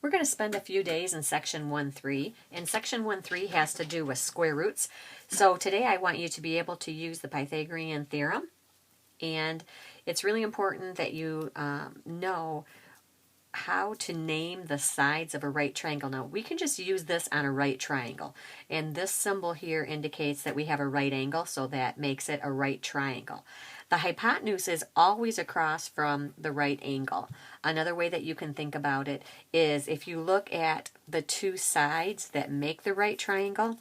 We're going to spend a few days in section 1.3, and section 1.3 has to do with square roots. So today I want you to be able to use the Pythagorean theorem, and it's really important that you know how to name the sides of a right triangle. Now, we can just use this on a right triangle, and this symbol here indicates that we have a right angle, so that makes it a right triangle. The hypotenuse is always across from the right angle. Another way that you can think about it is if you look at the two sides that make the right triangle,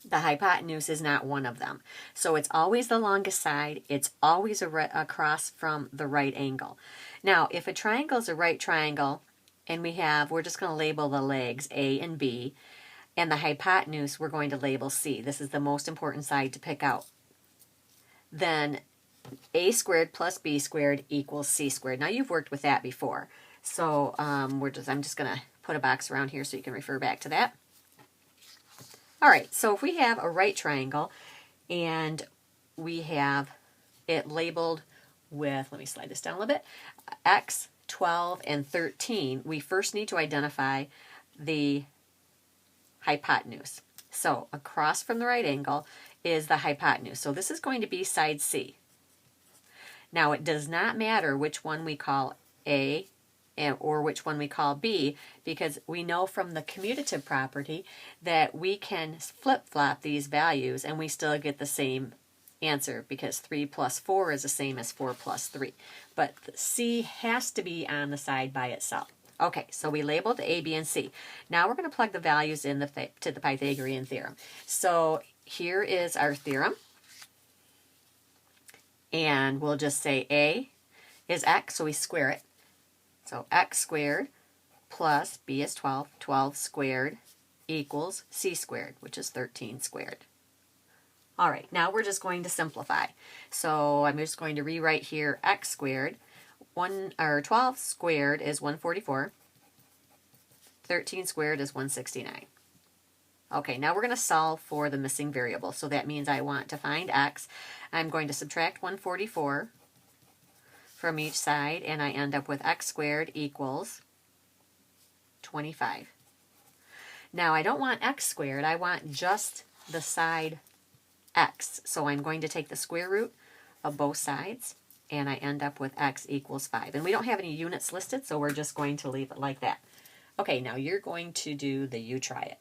the hypotenuse is not one of them. So it's always the longest side. It's always across from the right angle. Now, if a triangle is a right triangle, and we're just going to label the legs A and B, and the hypotenuse we're going to label C. This is the most important side to pick out. Then A squared plus B squared equals C squared. Now, you've worked with that before. So I'm just going to put a box around here so you can refer back to that. All right, so if we have a right triangle and we have it labeled with, let me slide this down a little bit, x, 12, and 13, we first need to identify the hypotenuse. So across from the right angle is the hypotenuse. So this is going to be side C. Now, it does not matter which one we call A or which one we call B, because we know from the commutative property that we can flip-flop these values and we still get the same answer, because 3 plus 4 is the same as 4 plus 3. But C has to be on the side by itself. Okay, so we labeled A, B, and C. Now we're going to plug the values in to the Pythagorean theorem. So here is our theorem. And we'll just say A is x, so we square it. So x squared plus B is 12, 12 squared equals C squared, which is 13 squared. All right, now we're just going to simplify. So I'm just going to rewrite here x squared. 12 squared is 144. 13 squared is 169. Okay, now we're going to solve for the missing variable. So that means I want to find x. I'm going to subtract 144 from each side, and I end up with x squared equals 25. Now, I don't want x squared. I want just the side x. So I'm going to take the square root of both sides, and I end up with x equals 5. And we don't have any units listed, so we're just going to leave it like that. Okay, now you're going to do the you try it.